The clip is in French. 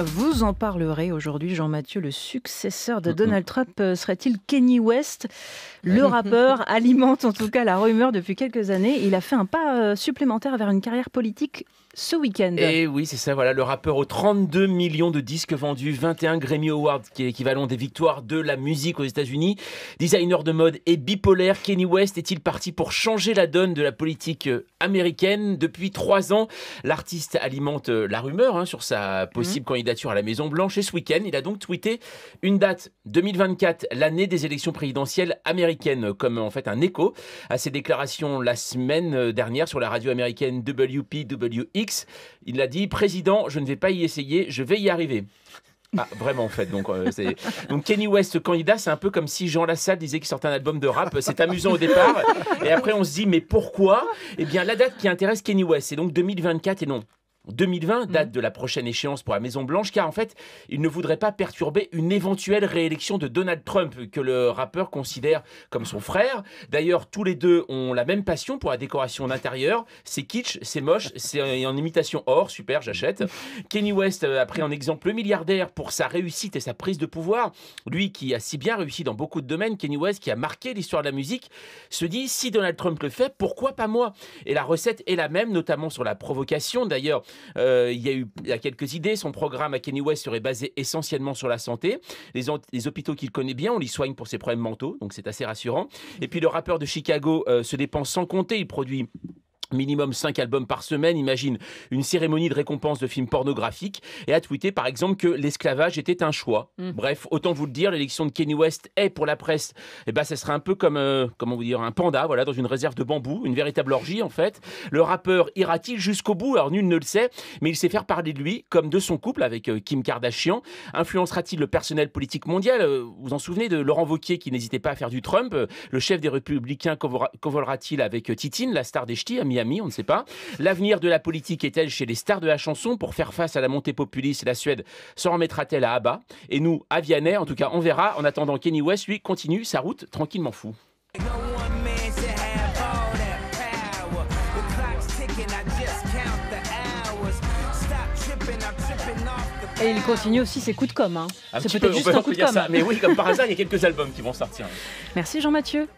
Vous en parlerez aujourd'hui, Jean-Mathieu. Le successeur de Donald Trump serait-il Kanye West? Le rappeur alimente en tout cas la rumeur depuis quelques années. Il a fait un pas supplémentaire vers une carrière politique ce week-end. Et oui, c'est ça, voilà, le rappeur aux 32 millions de disques vendus, 21 Grammy Awards, qui est l'équivalent des victoires de la musique aux États-Unis. Designer de mode et bipolaire, Kanye West est-il parti pour changer la donne de la politique américaine? Depuis 3 ans, l'artiste alimente la rumeur sur sa possible candidature à la Maison-Blanche. Et ce week-end, il a donc tweeté une date, 2024, l'année des élections présidentielles américaines, comme en fait un écho à ses déclarations la semaine dernière sur la radio américaine WPWX. Il a dit: président, je ne vais pas y essayer, je vais y arriver. Ah, vraiment en fait. Donc Kanye West candidat, c'est un peu comme si Jean Lassalle disait qu'il sortait un album de rap. C'est amusant au départ et après on se dit mais pourquoi? Eh bien la date qui intéresse Kanye West, c'est donc 2024 et non 2020, date de la prochaine échéance pour la Maison-Blanche, car en fait, il ne voudrait pas perturber une éventuelle réélection de Donald Trump, que le rappeur considère comme son frère. D'ailleurs, tous les deux ont la même passion pour la décoration d'intérieur. C'est kitsch, c'est moche, c'est en imitation or, super, j'achète. Kanye West a pris en exemple le milliardaire pour sa réussite et sa prise de pouvoir. Lui qui a si bien réussi dans beaucoup de domaines, Kanye West qui a marqué l'histoire de la musique, se dit: si Donald Trump le fait, pourquoi pas moi? Et la recette est la même, notamment sur la provocation. D'ailleurs, il y a quelques idées. Son programme à Kanye West serait basé essentiellement sur la santé. Les hôpitaux qu'il connaît bien, on l'y soigne pour ses problèmes mentaux, donc c'est assez rassurant. Et puis le rappeur de Chicago se dépense sans compter. Il produit minimum 5 albums par semaine, imagine une cérémonie de récompense de films pornographiques, et a tweeté par exemple que l'esclavage était un choix. Bref, autant vous le dire, l'élection de Kanye West est pour la presse, ça serait un peu comme comment vous dire, un panda, voilà, dans une réserve de bambou, une véritable orgie en fait. Le rappeur ira-t-il jusqu'au bout? Alors nul ne le sait, mais il sait faire parler de lui, comme de son couple avec Kim Kardashian. Influencera-t-il le personnel politique mondial? Vous vous en souvenez de Laurent Wauquiez qui n'hésitait pas à faire du Trump? Le chef des Républicains convolera-t-il avec Titine, la star des ch'tis, à Miami? On ne sait pas. L'avenir de la politique est-elle chez les stars de la chanson? Pour faire face à la montée populiste, la Suède s'en remettra-t-elle à ABBA? Et nous, à Vianney, en tout cas, on verra. En attendant, Kanye West, lui, continue sa route tranquillement fou. Et il continue aussi ses coups de com'. C'est peut-être juste un coup de com'. Mais oui, comme par hasard, il y a quelques albums qui vont sortir. Merci Jean-Mathieu.